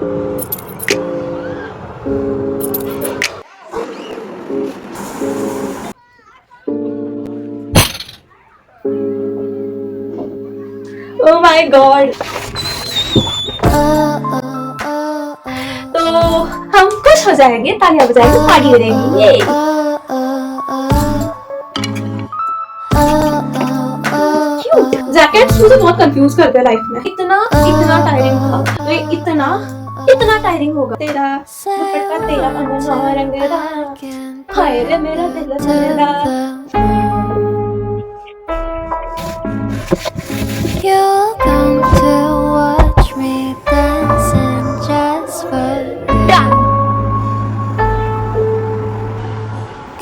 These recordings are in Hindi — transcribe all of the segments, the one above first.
Oh my God. तो हम खुश हो जाएंगे, तालियां बजाएंगे, पार्टी करेंगे। ये क्यों जैकेट्स मुझे बहुत कंफ्यूज करते हैं लाइफ में। इतना इतना टायरिंग था, तो ये इतना इतना टायरिंग होगा। तेरा दुपट्टा तेरा अंदर रंगेरा, हाय रे मेरा दिल तेरा। You're going to watch me dancing just for you.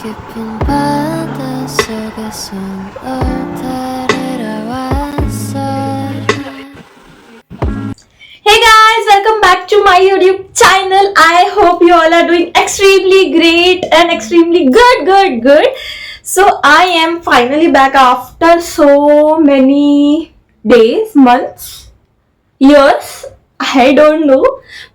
깊은 바다 속에서 오타를 왔어. Hey guys, welcome back to my YouTube channel. I hope you all are doing extremely great and extremely good. So I am finally back after so many days, months, years, I don't know,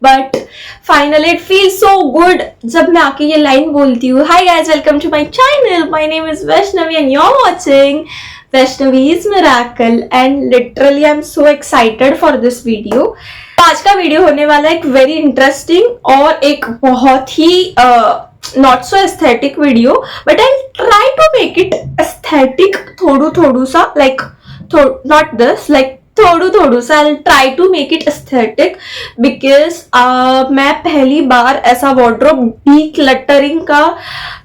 but finally it feels so good जब मैं आके ये लाइन बोलती हूँ। Hi guys, welcome to my channel. My name is Vaishnavi and you're watching Vaishnavi's Miracle and literally I'm so excited for this video. आज का वीडियो होने वाला है एक वेरी इंटरेस्टिंग और एक बहुत ही not so aesthetic video, but I try to make it aesthetic थोड़ू सा, लाइक not this, like थोड़ू सा I'll try to make it aesthetic because मैं पहली बार ऐसा wardrobe decluttering का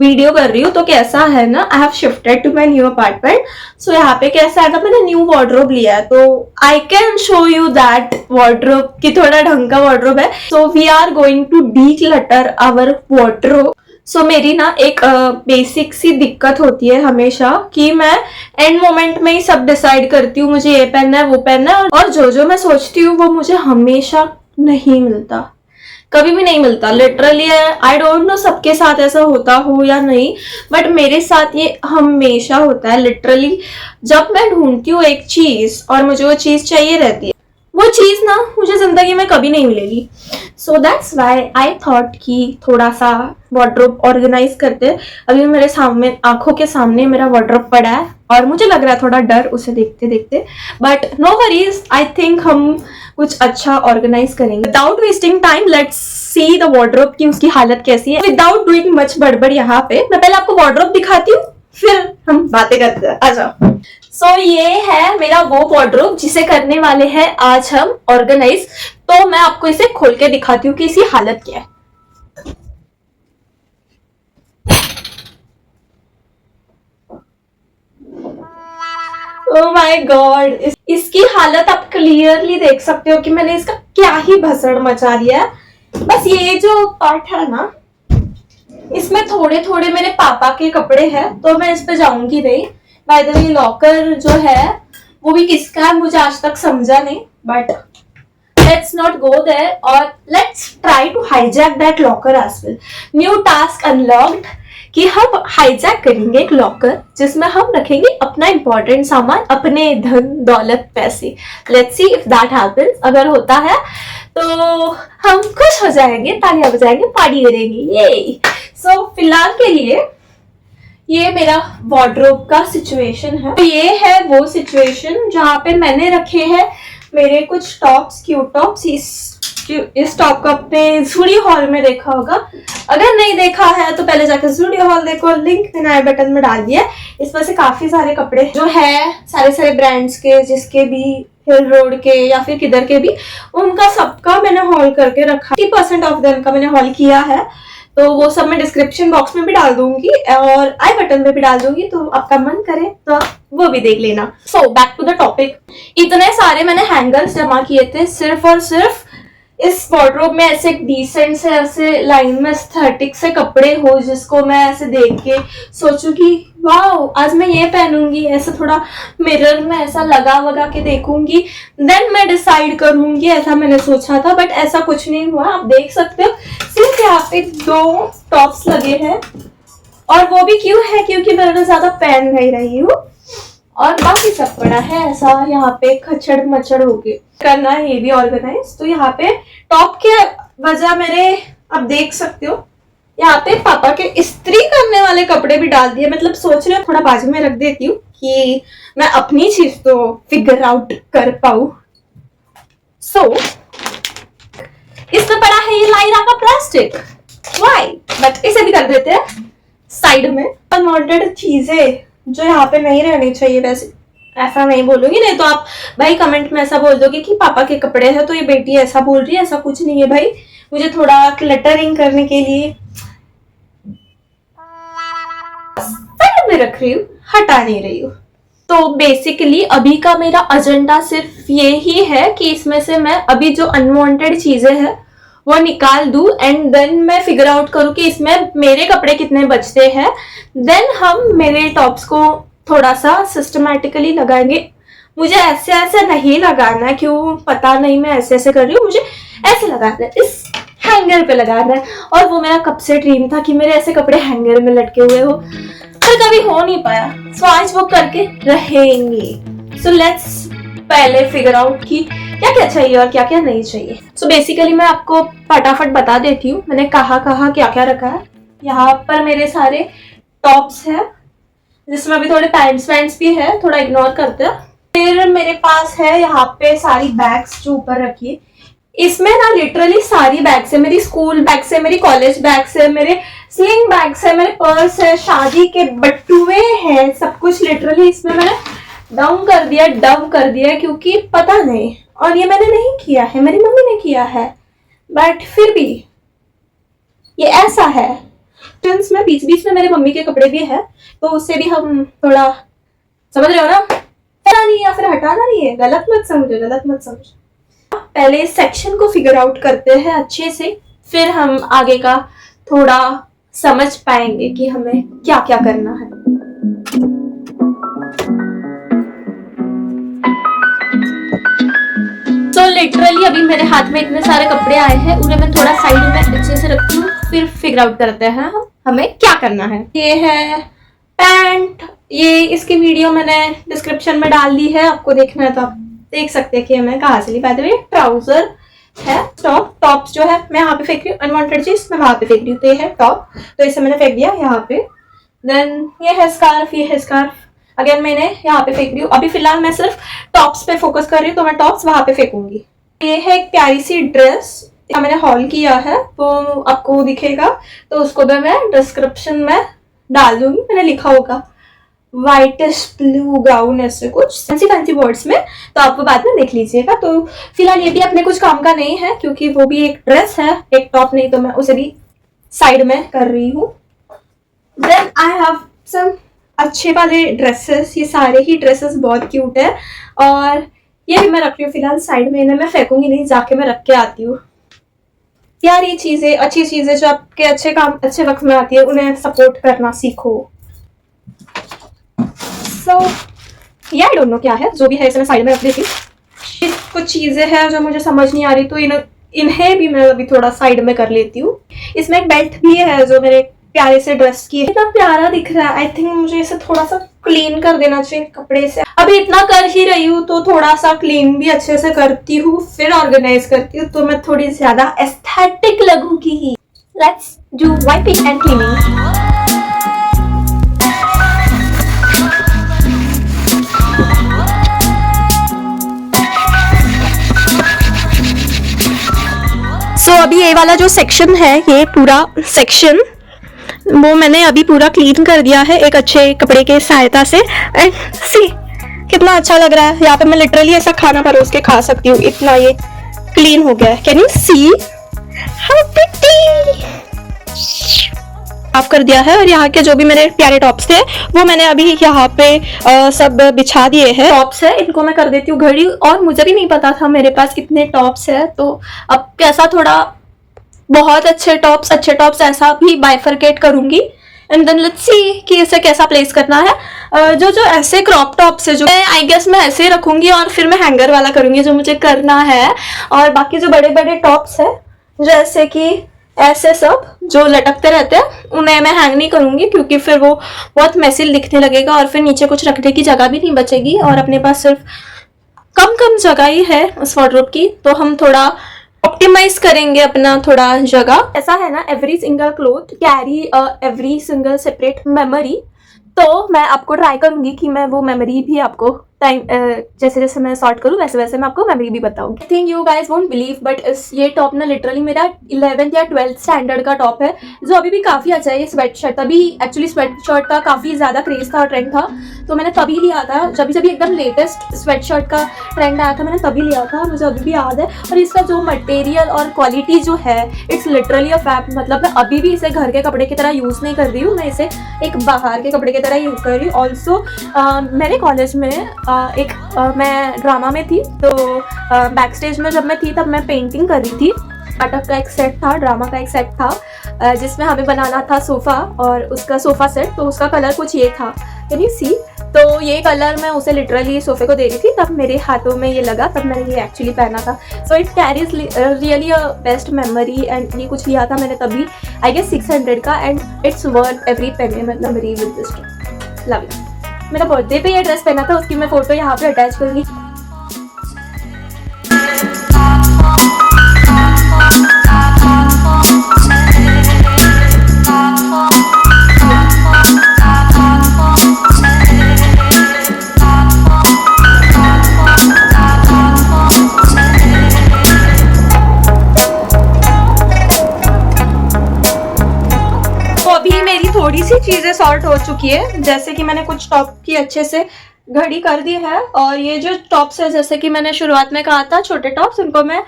वीडियो कर रही हूँ। तो कैसा है ना, I have shifted to my new apartment, so यहाँ पे कैसा है ना, मैंने न्यू wardrobe लिया है, तो I can show you that wardrobe की थोड़ा ढंग का wardrobe है। So we are going to declutter our wardrobe. सो मेरी ना एक बेसिक सी दिक्कत होती है हमेशा कि मैं एंड मोमेंट में ही सब डिसाइड करती हूँ, मुझे ये पहनना है वो पहनना है, और जो मैं सोचती हूँ वो मुझे हमेशा नहीं मिलता, कभी भी नहीं मिलता। लिटरली आई डोंट नो सबके साथ ऐसा होता हो या नहीं, बट मेरे साथ ये हमेशा होता है। लिटरली जब मैं ढूंढती हूँ एक चीज और मुझे वो चीज चाहिए रहती है, वो चीज ना मुझे जिंदगी में कभी नहीं मिलेगी। So that's why I thought कि थोड़ा सा वार्डरोब ऑर्गेनाइज करते। अभी मेरे सामने आंखों के सामने मेरा वार्डरोब पड़ा है और मुझे लग रहा है थोड़ा डर उसे देखते देखते, but no worries, I think हम कुछ अच्छा ऑर्गेनाइज करेंगे। Without wasting time let's see the wardrobe की उसकी हालत कैसी है। विदाउट डूइंग मच बड़बड़ यहाँ पे मैं पहले आपको वार्डरोब दिखाती हूँ, फिर हम बातें करते हैं। आ जाओ। सो ये है मेरा वो वार्डरोब जिसे करने वाले हैं आज हम ऑर्गेनाइज। तो मैं आपको इसे खोल के दिखाती हूँ कि इसकी हालत क्या है। ओह माय गॉड, इसकी हालत आप क्लियरली देख सकते हो कि मैंने इसका क्या ही भसड़ मचा दिया है। बस ये जो पार्ट है ना, इसमें थोड़े थोड़े मेरे पापा के कपड़े हैं, तो मैं इस पे जाऊंगी नहीं। बाय द वे लॉकर जो है वो भी किसका है मुझे आज तक समझा नहीं, but let's not go there और let's try to hijack that locker as well. New task unlocked कि हम हाईजैक करेंगे एक लॉकर जिसमें हम रखेंगे अपना इंपॉर्टेंट सामान, अपने धन दौलत पैसे। Let's see if that happens. अगर होता है तो हम खुश हो जाएंगे, तालियां बजाएंगे, पार्टी करेंगे। ये सो फिलहाल के लिए ये मेरा वार्डरोब का सिचुएशन है। तो ये है वो सिचुएशन जहाँ पे मैंने रखे हैं मेरे कुछ टॉप्स, क्यूट टॉप्स। इस टॉप को अपने ज़ूडियो हॉल में देखा होगा, अगर नहीं देखा है तो पहले जाकर ज़ूडियो हॉल देखो, लिंक मैंने आई बटन में डाल दिया। इसमें से काफी सारे कपड़े जो है सारे ब्रांड्स के, जिसके भी हिल रोड के या फिर किधर के भी, उनका सबका मैंने हॉल करके रखा। 50% ऑफ देम का मैंने हॉल किया है, तो वो सब मैं डिस्क्रिप्शन बॉक्स में भी डाल दूंगी और आई बटन में भी डाल दूंगी, तो आपका मन करे तो वो भी देख लेना। So back to the topic. इतने सारे मैंने हैंगर्स जमा किए थे सिर्फ और सिर्फ इस वार्डरोब में ऐसे डिसेंट से ऐसे लाइन में एस्थेटिक से कपड़े हो जिसको मैं ऐसे देख के सोचूं कि वाओ आज मैं ये पहनूंगी, ऐसा थोड़ा मिरर में ऐसा लगा वगा के देखूंगी, देन मैं डिसाइड करूंगी। ऐसा मैंने सोचा था, बट ऐसा कुछ नहीं हुआ। आप देख सकते हो सिर्फ यहाँ पे 2 टॉप्स लगे हैं, और वो भी क्यों है, क्योंकि मैं ज्यादा पहन नहीं रही हूँ, और बाकी सब पड़ा है ऐसा यहाँ पे खचड़ मचड़ होके। करना है ये भी ऑर्गेनाइज। तो यहाँ पे टॉप के वजह मेरे, अब देख सकते हो यहाँ पे पापा के इस्त्री करने वाले कपड़े भी डाल दिए। मतलब सोच रहे हो थोड़ा बाजू में रख देती हूँ कि मैं अपनी चीज तो फिगर आउट कर पाऊं। सो इसमें पड़ा है ये लाइरा का प्लास्टिक, वाई, बट इसे भी कर देते हैं साइड में। अनवांटेड चीजें जो यहाँ पे नहीं रहनी चाहिए, वैसे ऐसा नहीं बोलूंगी, नहीं तो आप भाई कमेंट में ऐसा बोल दोगे कि पापा के कपड़े हैं तो ये बेटी ऐसा बोल रही है। ऐसा कुछ नहीं है भाई, मुझे थोड़ा क्लटरिंग करने के लिए साइड में रख रही हूँ, हटा नहीं रही हूँ। तो बेसिकली अभी का मेरा एजेंडा सिर्फ ये ही है कि इसमें से मैं अभी जो अनवांटेड चीजें हैं वो निकाल दूं एंड देन मैं फिगर आउट करूं कि इसमें मेरे कपड़े कितने बचते हैं। देन हम मेरे टॉप्स को थोड़ा सा सिस्टमैटिकली लगाएंगे। मुझे ऐसे ऐसे नहीं लगाना है, क्यों पता नहीं, मैं ऐसे ऐसे कर रही हूँ, मुझे ऐसे लगाना है, इस हैंगर पे लगाना है। और वो मेरा कब से ड्रीम था कि मेरे ऐसे कपड़े हैंगर में लटके हुए हो, पर कभी हो नहीं पाया। सो आज वो करके रहेंगे। सो लेट्स पहले फिगर आउट की क्या क्या चाहिए और क्या क्या नहीं चाहिए। सो बेसिकली मैं आपको फटाफट बता देती हूँ मैंने कहाँ कहाँ क्या क्या रखा है। यहाँ पर मेरे सारे टॉप्स हैं, जिसमें अभी थोड़े पैंट्स भी है, थोड़ा इग्नोर करते हैं। फिर मेरे पास है यहाँ पे सारी बैग्स जो ऊपर रखी है। इसमें ना लिटरली सारी बैग्स है, मेरी स्कूल बैग्स है, मेरी कॉलेज बैग्स है, मेरे स्लिंग बैग्स है, मेरे पर्स है, शादी के बटुए हैं, सब कुछ लिटरली इसमें मैंने डंप कर दिया क्योंकि पता नहीं, और ये मैंने नहीं किया है, मेरी मम्मी ने किया है, बट फिर भी ये ऐसा है। में बीच बीच में मेरे मम्मी के कपड़े भी है, तो उससे भी हम थोड़ा, समझ रहे हो ना, हटाना नहीं या फिर हटाना नहीं है, गलत मत समझो। पहले इस सेक्शन को फिगर आउट करते हैं अच्छे से, फिर हम आगे का थोड़ा समझ पाएंगे कि हमें क्या क्या करना है। तो लिटरली अभी मेरे हाथ में इतने सारे कपड़े आए हैं, उन्हें मैं थोड़ा साइड में अच्छे से रखती हूँ, फिर फिगर आउट करते हैं हमें क्या करना है। ये है पैंट, ये इसकी वीडियो मैंने डिस्क्रिप्शन में डाल दी है, आपको देखना है तो आप देख सकते हैं कि मैं कहाँ से ली। बाय द वे ट्राउजर है, टॉप्स जो है मैं यहाँ पे फेंक रही हूँ, अनवांटेड चीज मैं वहां पे फेंक रही हूँ। तो ये है टॉप, तो इसे मैंने फेंक दिया यहाँ पे। देन ये है स्कार्फ, अगेन मैंने यहाँ पे फेंक रही हूँ। अभी फिलहाल मैं सिर्फ टॉप्स पे फोकस कर रही हूँ, तो मैं टॉप्स वहां पे फेंकूंगी। ये है एक प्यारी सी ड्रेस, मैंने हॉल किया है, तो आपको दिखेगा, तो उसको भी मैं डिस्क्रिप्शन में डाल दूंगी, मैंने लिखा होगा व्हाइटिश ब्लू गाउन, ऐसे कुछ फैंसी वर्ड्स में, तो आप वो बाद में देख लीजिएगा। तो फिलहाल ये भी अपने कुछ काम का नहीं है, क्योंकि वो भी एक ड्रेस है, एक टॉप नहीं, तो मैं उसे भी साइड में कर रही हूँ। देन आई हैव सम अच्छे वाले ड्रेसेस, ये सारे ही ड्रेसेस बहुत क्यूट है, और ये भी मैं रख रही हूँ फिलहाल साइड में, इन्हें मैं फेंकूंगी नहीं, जाके मैं रख के आती हूँ। यार ये चीजें, अच्छी चीजें जो आपके अच्छे काम अच्छे वक्त में आती है, उन्हें सपोर्ट करना सीखो। सो ये आई डोंट नो क्या है, जो भी है इसे मैं साइड में रख देती हूँ। कुछ चीजें हैं जो मुझे समझ नहीं आ रही, तो इन्हें भी मैं अभी थोड़ा साइड में कर लेती हूँ। इसमें एक बेल्ट भी है जो मेरे प्यारे से ड्रेस की है, इतना प्यारा दिख रहा है। आई थिंक मुझे इसे थोड़ा सा क्लीन कर देना चाहिए कपड़े से। अभी इतना कर ही रही हूँ, तो थोड़ा सा क्लीन भी अच्छे से करती हूँ, फिर ऑर्गेनाइज करती हूँ, तो मैं थोड़ी ज्यादा एस्थेटिक लगूंगी। Let's do wiping and cleaning. तो अभी ये वाला जो सेक्शन है, ये पूरा सेक्शन वो मैंने अभी पूरा क्लीन कर दिया है एक अच्छे कपड़े के सहायता से। एंड सी कितना अच्छा लग रहा है, यहाँ पे मैं लिटरली ऐसा खाना परोस के खा सकती हूँ, इतना ये क्लीन हो गया है। Can you see how pretty, साफ कर दिया है। और यहाँ के जो भी मेरे प्यारे टॉप्स थे वो मैंने अभी यहाँ पे सब बिछा दिए हैं। टॉप्स है, इनको मैं कर देती हूँ घड़ी, और मुझे भी नहीं पता था मेरे पास कितने टॉप्स है, तो अब कैसा थोड़ा बहुत अच्छे टॉप्स ऐसा भी बाइफरकेट करूंगी। एंड देन लेट्स सी कि इसे कैसा प्लेस करना है। जो ऐसे क्रॉप टॉप्स है, जो आई गेस मैं ऐसे ही रखूंगी, और फिर मैं हैंगर वाला करूंगी जो मुझे करना है। और बाकी जो बड़े बड़े टॉप्स है, जैसे कि ऐसे सब जो लटकते रहते हैं, उन्हें मैं हैंग नहीं करूंगी, क्योंकि फिर वो बहुत मैसी दिखने लगेगा, और फिर नीचे कुछ रखने की जगह भी नहीं बचेगी, और अपने पास सिर्फ कम जगह ही है उस वार्डरोब की, तो हम थोड़ा ऑप्टिमाइज करेंगे अपना थोड़ा जगह। ऐसा है ना, every single cloth carry every single separate memory. तो मैं आपको ट्राई करूंगी कि मैं वो मेमोरी भी आपको टाइम जैसे जैसे मैं सॉर्ट करूँ वैसे वैसे मैं आपको मेमोरी भी बताऊंगी। I think you guys won't believe but ये टॉप ना लिटरली मेरा 11th या 12th स्टैंडर्ड का टॉप है, जो अभी भी काफ़ी अच्छा है। ये स्वेट शर्ट, तभी एक्चुअली स्वेट शर्ट का काफ़ी ज़्यादा क्रेज था और ट्रेंड था, तो मैंने तभी लिया था। जब जब एकदम लेटेस्ट स्वेट शर्ट का ट्रेंड आया था मैंने तभी लिया था, मुझे अभी भी याद है। और इसका जो मटेरियल और क्वालिटी जो है इट्स लिटरली अ फैब। मतलब मैं अभी भी इसे घर के कपड़े की तरह यूज़ नहीं कर रही हूँ, मैं इसे एक बाहर के कपड़े की तरह यूज़ कर रही हूँ। ऑल्सो मेरे कॉलेज में मैं ड्रामा में थी, तो बैक स्टेज में जब मैं थी तब मैं पेंटिंग कर रही थी। नाटक का एक सेट था, ड्रामा का एक सेट था, जिसमें हमें बनाना था सोफ़ा, और उसका सोफ़ा सेट, तो उसका कलर कुछ ये था, कैन यू सी। तो ये कलर मैं उसे लिटरली सोफ़े को दे रही थी, तब मेरे हाथों में ये लगा, तब मैंने ये एक्चुअली पहना था। So it carries really a best memory. And ये कुछ लिया था मैंने तभी, आई गेस 600 का, and it's worth every penny memory with this. Love it. मेरा बर्थडे पे ये ड्रेस पहना था, उसकी मैं फोटो यहाँ पे अटैच करूंगी। अभी मेरी थोड़ी सी चीजें सॉर्ट हो चुकी है, जैसे कि मैंने कुछ टॉप की अच्छे से घड़ी कर दी है, और ये जो टॉप्स है जैसे कि मैंने शुरुआत में कहा था छोटे टॉप्स, उनको मैं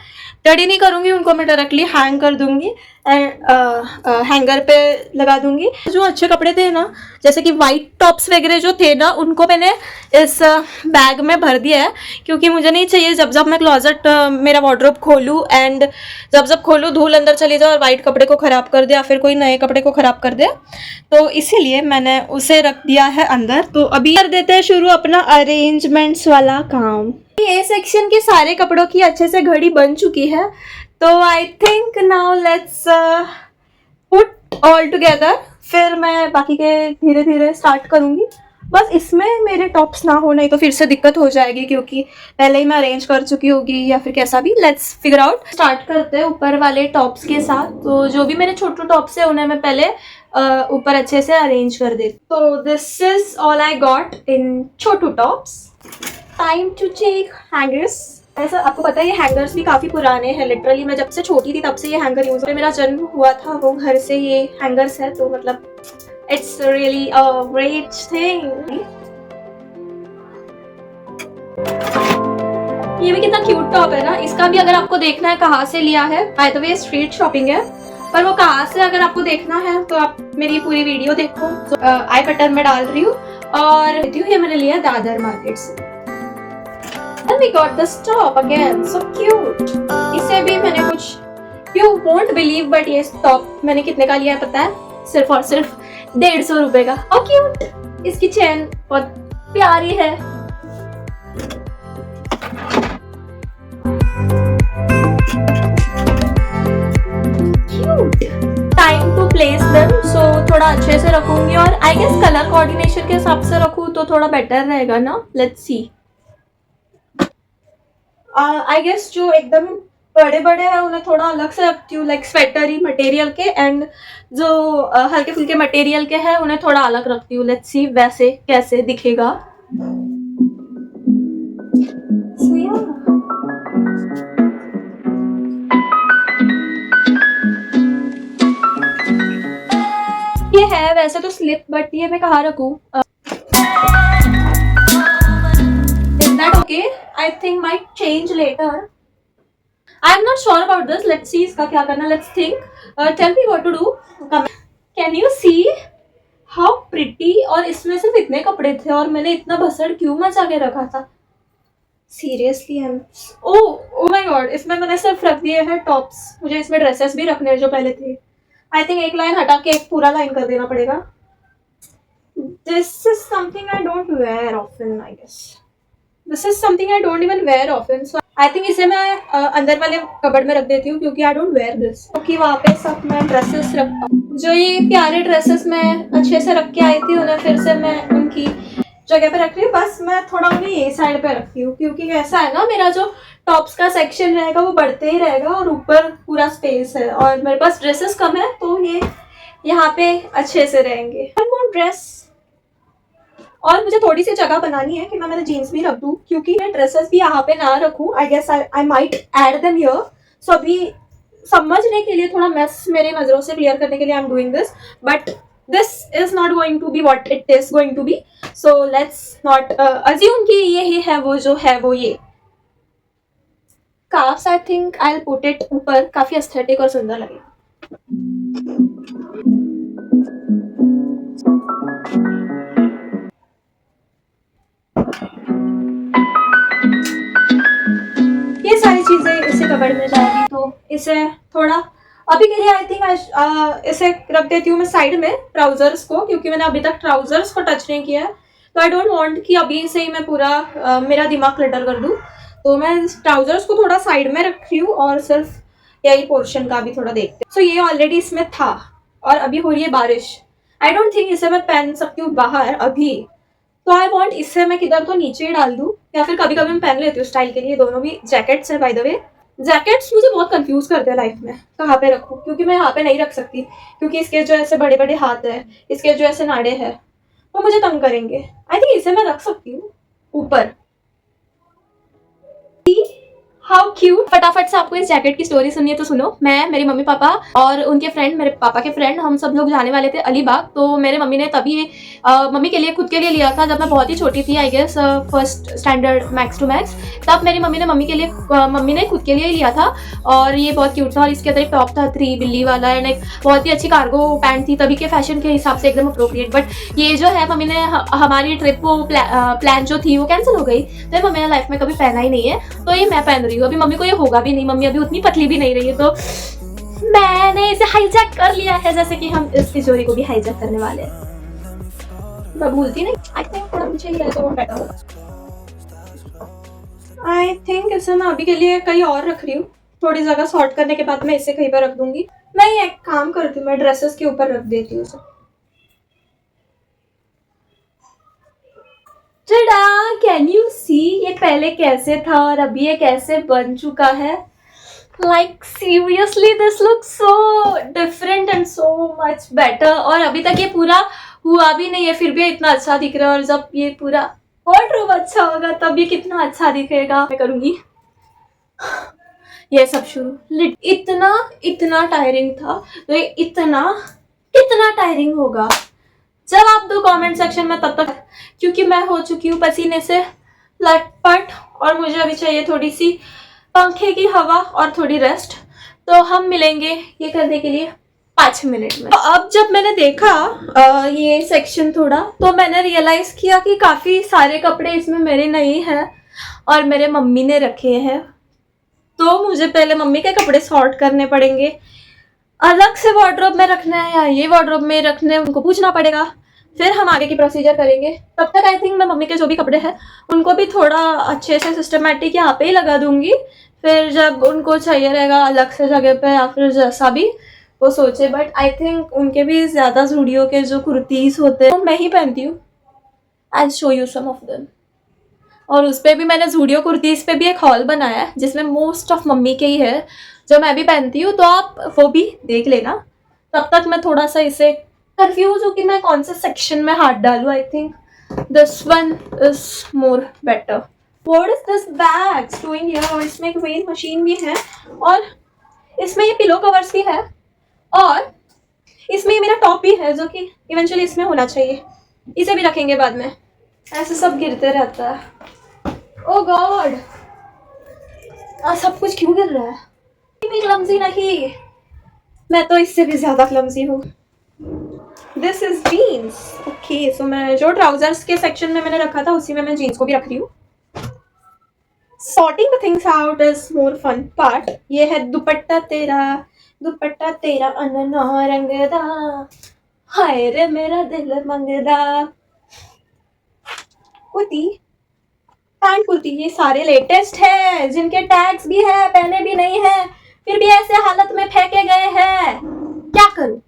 रेडी नहीं करूंगी, उनको मैं डायरेक्टली हैंग कर दूंगी एंड हैंगर पे लगा दूंगी। जो अच्छे कपड़े थे ना, जैसे कि वाइट टॉप्स वगैरह जो थे ना, उनको मैंने इस बैग में भर दिया है, क्योंकि मुझे नहीं चाहिए जब जब मैं क्लोजेट मेरा वार्डरोब खोलूँ एंड जब जब खोलूँ धूल अंदर चली जाए और वाइट कपड़े को ख़राब कर दे या फिर कोई नए कपड़े को ख़राब कर दे, तो इसीलिए मैंने उसे रख दिया है अंदर। तो अभी कर देते हैं शुरू अपना अरेंजमेंट्स वाला काम। ये सेक्शन के सारे कपड़ों की अच्छे से घड़ी बन चुकी है, तो I think now let's put all together. फिर मैं बाकी के धीरे धीरे स्टार्ट करूंगी। बस इसमें मेरे टॉप्स ना हो, नहीं तो फिर से दिक्कत हो जाएगी, क्योंकि पहले ही मैं अरेंज कर चुकी होगी या फिर कैसा भी। Let's figure out. स्टार्ट करते हैं ऊपर वाले टॉप्स के साथ। तो जो भी मेरे छोटे टॉप्स है उन्हें मैं पहले ऊपर अच्छे से अरेंज कर देती। तो this is all I got in छोटू tops. Time to check hangers. ऐसा आपको पता है ये हैंगर्स भी काफ़ी पुराने हैं, लिटरली मैं जब से छोटी थी तब से ये हैंगर यूज मेरा जन्म हुआ था वो घर से ये हैंगर्स है, तो मतलब it's really a great thing. ये भी कितना क्यूट टॉप है ना। इसका भी अगर आपको देखना है कहाँ से लिया है, by the way street shopping है, पर वो कहाँ से अगर आपको देखना है तो आप मेरी पूरी वीडियो देखो, आई बटन में डाल रही हूँ। और ये मैंने लिया दादर मार्केट से। And we got this top again, so cute. इसे भी मैंने कुछ, you won't believe but ये टॉप मैंने कितने का लिया है पता है? सिर्फ और सिर्फ 150 रुपए का। Oh cute! इसकी चेन बहुत प्यारी है। Cute. Time to place them, so थोड़ा अच्छे से रखूंगी, और I guess कलर कोऑर्डिनेशन के हिसाब से रखूँ तो थोड़ा बेटर रहेगा ना। Let's see. आई गेस जो एकदम बड़े बड़े हैं उन्हें थोड़ा अलग से रखती हूँ, लाइक स्वेटरी मटेरियल के, एंड जो हल्के फुल्के मटेरियल के हैं उन्हें थोड़ा अलग रखती हूँ। लेट्स सी वैसे कैसे दिखेगा। ये है वैसे तो स्लिप, बट ये मैं कहाँ रखूँ? That okay? I think might change later. I'm not sure about this. Let's see इसका क्या करना. Let's think. Tell me what to do. Can you see how pretty? और इसमें सिर्फ इतने कपड़े थे और मैंने इतना भसड़ क्यों मचा के रखा था? Seriously, oh my God! इसमें मैंने सिर्फ रख दिए हैं टॉप्स। मुझे इसमें ड्रेसेस भी रखने हैं जो पहले थे। I think एक लाइन हटा के एक पूरा लाइन कर देना पड़ेगा। This is something I don't wear often, I guess. This is something I don't even wear often, so I think इसे मैं अंदर वाले कबर्ड में रख देती हूँ, क्योंकि I don't wear this. क्योंकि वहाँ पे सब मैं ड्रेसेस रखता हूँ। जो ये प्यारे ड्रेसेस मैं अच्छे से रख के आई थी उन्हें फिर से मैं उनकी जगह पे रख रही हूँ। बस मैं थोड़ा उन्हें ये साइड पे रखती हूँ, क्योंकि ऐसा है ना, मेरा जो टॉप्स का सेक्शन रहेगा वो बढ़ते ही रहेगा और ऊपर पूरा स्पेस है और मेरे पास ड्रेसेस कम है तो ये यहाँ पे अच्छे से रहेंगे। ड्रेस और मुझे थोड़ी सी जगह बनानी है कि मैं मेरे जीन्स भी रख दूँ, क्योंकि मैं ड्रेसेस भी यहाँ पे ना रखूँ। I guess I might add them here. So अभी समझने के लिए, थोड़ा मेस मेरे नजरों से क्लियर करने के लिए I am doing this, but this is not going to be what it is going to be. So let's not assume कि ये ही है वो जो है वो ये cuffs. I think I will put it ऊपर, काफी एस्थेटिक और सुंदर लगेगा। ये सारी चीजें इसे कवर्ड में जाएगी तो इसे थोड़ा अभी के लिए आई थिंक इसे रख देती हूँ मैं साइड में ट्राउजर्स को, क्योंकि मैंने अभी तक ट्राउजर्स को टच नहीं किया है। तो आई डोंट वांट कि अभी से ही मैं पूरा मेरा दिमाग क्लटर कर दूँ। तो मैं ट्राउजर्स को थोड़ा साइड में रख रही हूँ और सिर्फ यही पोर्शन का भी थोड़ा देखते हैं। सो ये ऑलरेडी इसमें था और अभी हो रही है बारिश। आई डोंट थिंक इसे मैं पहन सकती हूँ बाहर अभी, तो आई वॉन्ट इससे मैं किधर तो नीचे ही डाल दूँ या फिर कभी कभी मैं पहन लेती हूँ स्टाइल के लिए। दोनों भी जैकेट्स है बाय द वे। जैकेट्स मुझे बहुत कंफ्यूज करते हैं लाइफ में, कहाँ पे रखूँ, क्योंकि मैं यहाँ पे नहीं रख सकती, क्योंकि इसके जो ऐसे बड़े बड़े हाथ है, इसके जो ऐसे नाड़े हैं वो मुझे तंग करेंगे। आई थिंक इसे मैं रख सकती हूँ ऊपर। How cute. फटाफट से आपको इस जैकेट की स्टोरी सुनिए तो सुनो। मैं, मेरी मम्मी पापा और उनके फ्रेंड, मेरे पापा के फ्रेंड, हम सब लोग जाने वाले थे अलीबाग। तो मेरे मम्मी ने तभी मम्मी के लिए, खुद के लिए लिया था जब मैं बहुत ही छोटी थी, I guess first standard max to max. तब मेरी मम्मी ने मम्मी ने खुद के लिए ही लिया था और ये बहुत क्यूट था। और इसके अंदर एक टॉप था 3 बिल्ली वाला एंड एक बहुत ही अच्छी कार्गो पैंट थी, तभी के फैशन के हिसाब से एकदम अप्रोप्रिएट। बट ये जो है मम्मी ने हमारी ट्रिप को प्लान जो थी वो कैंसिल हो गई, तो मम्मी ने लाइफ में कभी पहना ही नहीं है, तो ये मैं पहन रही हूँ। अभी मम्मी को ये होगा भी नहीं, मम्मी अभी उतनी पतली भी नहीं रही है, तो मैंने इसे हाईजैक कर लिया है, जैसे कि हम इस तिजोरी को भी हाईजैक करने वाले हैं। मैं भूलती नहीं। आई थिंक थोड़ा पीछे ही है तो बेटर होगा। आई थिंक इसे मैं अभी के लिए कहीं और रख रही हूँ, थोड़ी जगह सॉर्ट करने के बाद मैं इसे कहीं पर रख दूंगी। नहीं, एक काम करती हूँ, मैं ड्रेसेस के ऊपर रख देती हूँ इसे। कैन यू सी ये पहले कैसे था और अभी ये कैसे बन चुका है। Like seriously this looks so different and so much better. और अभी तक ये पूरा हुआ भी नहीं है, फिर भी इतना अच्छा दिख रहा है। और जब ये पूरा वार्डरोब अच्छा होगा तब ये कितना अच्छा दिखेगा। मैं करूंगी ये सब शुरू। इतना टायरिंग था, तो ये कितना टायरिंग होगा जवाब दो कमेंट सेक्शन में तब तक, क्योंकि मैं हो चुकी हूँ पसीने से लटपट और मुझे अभी चाहिए थोड़ी सी पंखे की हवा और थोड़ी रेस्ट। तो हम मिलेंगे ये करने के लिए 5 मिनट में। तो अब जब मैंने देखा ये सेक्शन थोड़ा, तो मैंने रियलाइज किया कि काफी सारे कपड़े इसमें मेरे नहीं हैं और मेरे मम्मी ने रखे हैं। तो मुझे पहले मम्मी के कपड़े सॉर्ट करने पड़ेंगे, अलग से वार्डरोब में रखना है या ये वार्डरोब में रखने, उनको पूछना पड़ेगा। फिर हम आगे की प्रोसीजर करेंगे। तब तक आई थिंक मैं मम्मी के जो भी कपड़े हैं उनको भी थोड़ा अच्छे से सिस्टमेटिक यहाँ पे ही लगा दूंगी। फिर जब उनको चाहिए रहेगा अलग से जगह पे या फिर जैसा भी वो सोचे। बट आई थिंक उनके भी ज़्यादा जूडियो के जो कुर्तीस होते हैं मैं ही पहनती हूँ। I show you some of them. और उस पर भी मैंने जूडियो कुर्तीस पे भी एक हॉल बनाया है जिसमें मोस्ट ऑफ मम्मी के ही है जो मैं भी पहनती हूँ, तो आप वो भी देख लेना। तब तक मैं थोड़ा सा इसे कंफ्यूज हूँ कि मैं कौन से सेक्शन में हाथ डालूँ। I think this one is more better. What is this bag doing here? और इसमें एक वेइंग मशीन भी है और इसमें ये पिलो कवर्स भी है और इसमें ये मेरा टॉप भी है जो कि इवेंचुअली इसमें होना चाहिए। इसे भी रखेंगे बाद में। ऐसे सब गिरते रहता है। ओह गॉड, सब कुछ क्यों गिर रहा है? भी क्लमजी नहीं, मैं तो इससे भी ज्यादा क्लमजी हूँ। This is jeans. Okay, so मैं जो ट्राउजर्स के सेक्शन में मैंने रखा था उसी में मैं जीन्स को भी रख रही हूँ। Sorting the things out is more fun part. ये है दुपट्टा तेरा अनन्ना रंगदा, हाय रे मेरा दिल मंगदा। कुर्ती, पैंट कुर्ती, ये सारे लेटेस्ट है जिनके टैग्स भी है, पहने भी नहीं है, फिर भी ऐसे हालत में फेंके गए हैं। क्या करूं?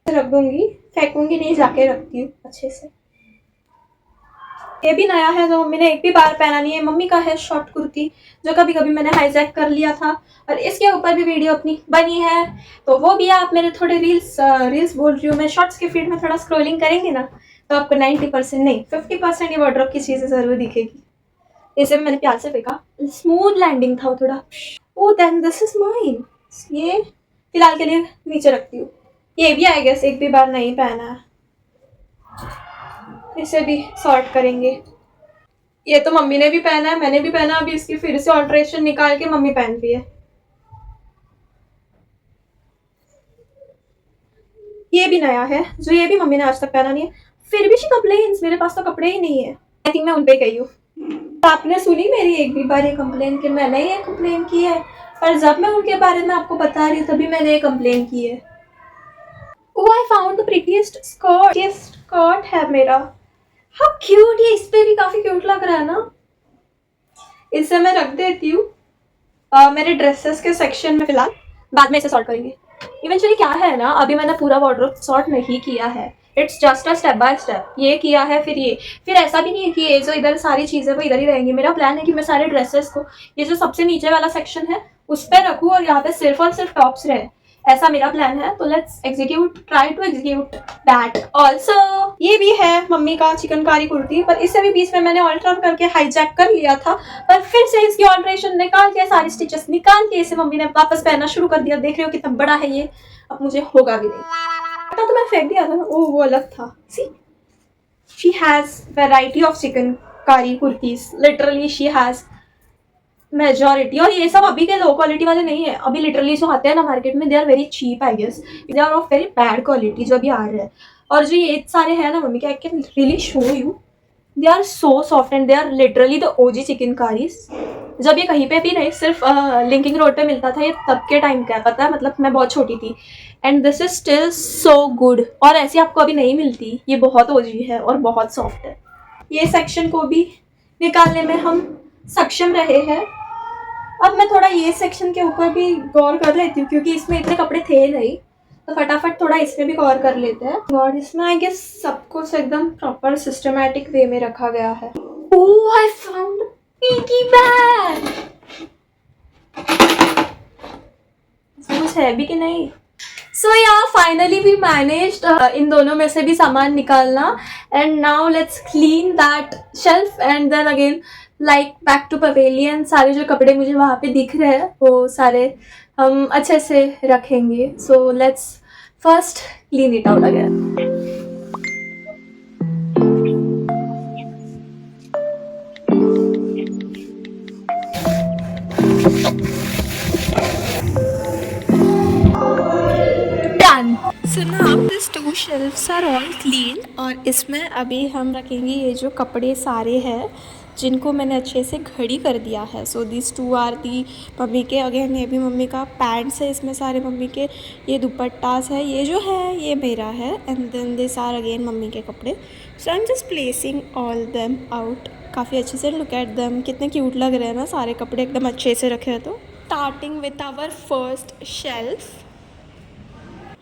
रख दूंगी, फेंकूंगी नहीं, जाके रखती हूँ अच्छे से। ये भी नया है जो मम्मी ने एक भी बार पहना नहीं है। मम्मी का है शॉर्ट कुर्ती जो कभी कभी मैंने हाईजैक कर लिया था, और इसके ऊपर भी वीडियो अपनी बनी है, तो वो भी आप मेरे थोड़े रील्स बोल रही हूँ मैं, शॉर्ट्स के फीड में थोड़ा स्क्रॉलिंग करेंगे ना, तो आपको 90% नहीं 50% ये वार्डरोब की चीज़ें ज़रूर दिखेगी। इसे मैंने प्यार से फेंका, स्मूथ लैंडिंग था वो थोड़ा। ओ देन दिस इज माइन, ये फिलहाल के लिए नीचे रखती हूँ। ये भी आई गेस एक भी बार नहीं पहना है, इसे भी सॉर्ट करेंगे। ये तो मम्मी ने भी पहना है, मैंने भी पहना, अभी इसकी फिर से ऑल्ट्रेशन निकाल के मम्मी पहन रही है। ये भी नया है जो ये भी मम्मी ने आज तक पहना नहीं है, फिर भी शी कंप्लेन्स, मेरे पास तो कपड़े ही नहीं है। आई थिंक मैं उन पे गई हूँ। आपने सुनी मेरी एक भी बार ये कंप्लेन कि मैंने ये कंप्लेन की है, पर जब मैं उनके बारे में आपको बता रही हूँ तभी मैंने ये कंप्लेन की है। Oh I found the prettiest skirt, ये स्कर्ट है मेरा, हाउ क्यूट, ये इस पे भी काफी क्यूट लग रहा है ना। इसे मैं रख देती हूँ मेरे ड्रेसेस के सेक्शन में फिलहाल, बाद में इसे सॉर्ट करेंगे। इवेंचुअली क्या है ना, अभी मैंने पूरा वार्डरोब सॉर्ट नहीं किया है, it's just a step by step. ये किया है फिर ये, फिर ऐसा भी नहीं है कि ये जो इधर सारी चीज़ें वो इधर ही रहेंगी। मेरा प्लान है कि मैं सारे ड्रेसेस को ये जो सबसे नीचे वाला सेक्शन है उस पर रखूँ और यहाँ पे सिर्फ और सिर्फ टॉप्स रहे, ऐसा मेरा प्लान है। तो let's execute, try to execute that also. ये भी है मम्मी का चिकनकारी कुर्ती, पर इसे भी बीच में मैंने ऑल्टर करके हाईजैक कर लिया था, पर फिर से इसकी ऑल्ट्रेशन निकाल के सारी स्टिचेस निकाल के इसे मम्मी ने वापस पहनना शुरू कर दिया। देख रहे हो कितना बड़ा है ये, अब मुझे होगा भी नहीं। तो मैं फेंक दिया था ना, वो अलग था। See she has variety of chikankari kurtis, literally she has majority. और ये सब अभी के लो क्वालिटी वाले नहीं है, अभी लिटरली जो आते हैं ना मार्केट में, they are very cheap I guess, they are of very bad quality जो अभी आ रहे हैं। और जो ये सारे हैं ना मम्मी के, I can really show you, they are so soft and they are literally the OG chikankaris. जब ये कहीं पे भी नहीं, सिर्फ लिंकिंग रोड पे मिलता था, ये तब के टाइम का है, पता है, मतलब मैं बहुत छोटी थी, and this is still so good. और ऐसी आपको अभी नहीं मिलती, ये बहुत ओजी है और बहुत सॉफ्ट है। ये सेक्शन को भी निकालने में हम सक्षम रहे हैं। अब मैं थोड़ा ये सेक्शन के ऊपर भी गौर कर लेती हूँ, क्योंकि इसमें इतने कपड़े थे नहीं, तो फटाफट थोड़ा इसमें भी गौर कर लेते हैं। और इसमें आई गेस सब कुछ एकदम प्रॉपर सिस्टमैटिक वे में रखा गया है। Oh I found piggy bag, कुछ है भी कि नहीं। सो या फाइनली वी मैनेज्ड इन दोनों में से भी सामान निकालना, and now let's clean that shelf and then again like back to pavilion. सारे जो कपड़े मुझे वहाँ पे दिख रहे हैं वो सारे हम अच्छे से रखेंगे। So let's first clean it out again. So now these two shelves are all clean, और इसमें अभी हम रखेंगे ये जो कपड़े सारे हैं जिनको मैंने अच्छे से घड़ी कर दिया है। So this two are the mummy के, अगेन ये भी मम्मी का पैंट्स है, इसमें सारे मम्मी के, ये दुपट्टास है, ये जो है ये मेरा है, and then this are again mummy के कपड़े। So I am just placing all them out काफ़ी अच्छे से। लुक एट देम, कितने क्यूट लग रहे हैं ना, सारे कपड़े एकदम अच्छे से रखे हैं। तो starting with our first shelf.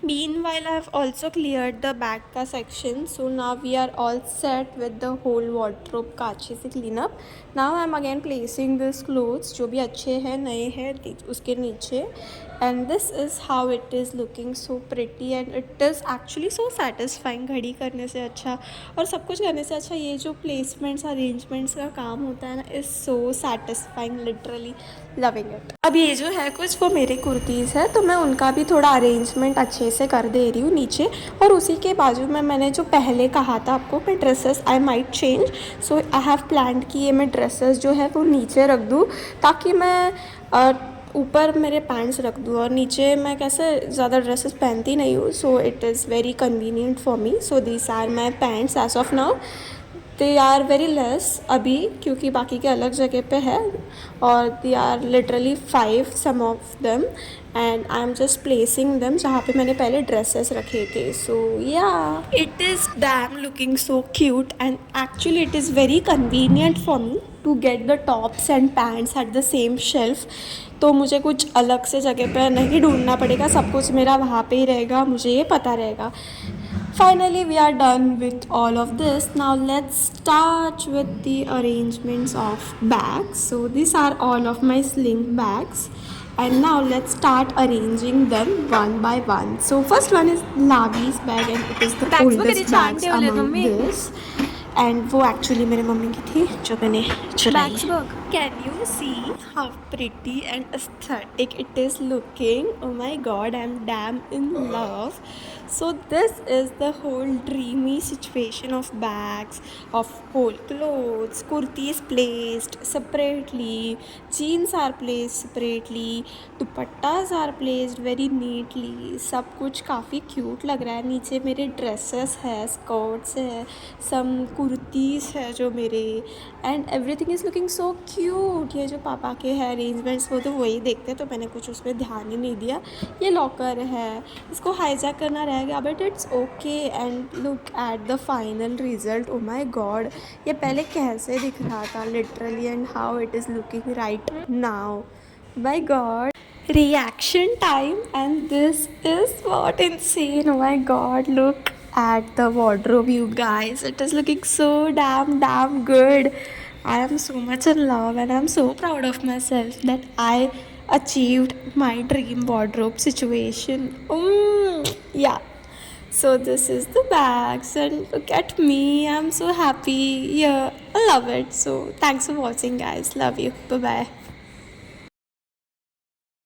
Meanwhile, I have also cleared the back का section, so now we are all set with the whole wardrobe का अच्छे से clean up. Now I am again placing these clothes जो भी अच्छे हैं नए हैं उसके नीचे, and this is how it is looking so pretty and it is actually so satisfying। घड़ी करने से अच्छा और सब कुछ करने से अच्छा ये जो प्लेसमेंट्स अरेंजमेंट्स का काम होता है ना, is so satisfying, literally loving it। अब ये जो है कुछ वो मेरे कुर्तीज़ है, तो मैं उनका भी थोड़ा अरेंजमेंट अच्छे से कर दे रही हूँ नीचे। और उसी के बाजू में मैंने जो पहले कहा था आपको मैं dresses I might change, so I have planned कि ये मैं ड्रेसेस जो है वो नीचे रख दूँ, ताकि मैं ऊपर मेरे पैंट्स रख दूँ और नीचे मैं कैसे ज़्यादा ड्रेसेस पहनती नहीं हूँ। So it is very convenient for me. So these are my pants as of now, they are very less अभी क्योंकि बाकी के अलग जगह पे है, और they are literally 5 some of them, and I am just placing them जहाँ पे मैंने पहले ड्रेसेस रखे थे। So yeah it is damn looking so cute, and actually it is very convenient for me to get the tops and pants at the same shelf. तो मुझे कुछ अलग से जगह पर नहीं ढूंढना पड़ेगा, सब कुछ मेरा वहाँ पे ही रहेगा, मुझे ये पता रहेगा। Finally, we are done with all of this. Now let's start with the arrangements of bags. So these are all of my sling bags. And now let's start arranging them one by one. So first one is Lavi's bag and it is the Bags oldest वगैरह छान bags ठेवलेत among मम्मी. this. And वो actually मेरे मम्मी की थी जो मैंने चुराई. Bags बघ. Can you see how pretty and aesthetic it is looking? Oh my god, I'm damn in love. So this is the whole dreamy situation of bags, of whole clothes. Kurtis placed separately, jeans are placed separately, dupattas are placed very neatly. सब कुछ काफ़ी क्यूट लग रहा है. नीचे मेरे ड्रेसेस है, स्कर्ट्स है, सम कुर्तीस है जो मेरे, and everything is looking so cute. ये जो पापा के हैं अरेंजमेंट्स वो तो वही देखते हैं, तो मैंने कुछ उसमें ध्यान ही नहीं दिया. ये लॉकर है, इसको हाईजैक करना रह गया but it's okay. And look at the final result. Oh my god, ये पहले कैसे दिख रहा था literally and how it is looking right now. My god, reaction time, and this is what insane. Oh my god, look at the wardrobe, you guys. It is looking so damn good. I am so much in love and I'm so proud of myself that I achieved my dream wardrobe situation. Yeah. So this is the bags and look at me. I'm so happy. Yeah, I love it. So thanks for watching, guys. Love you. Bye bye.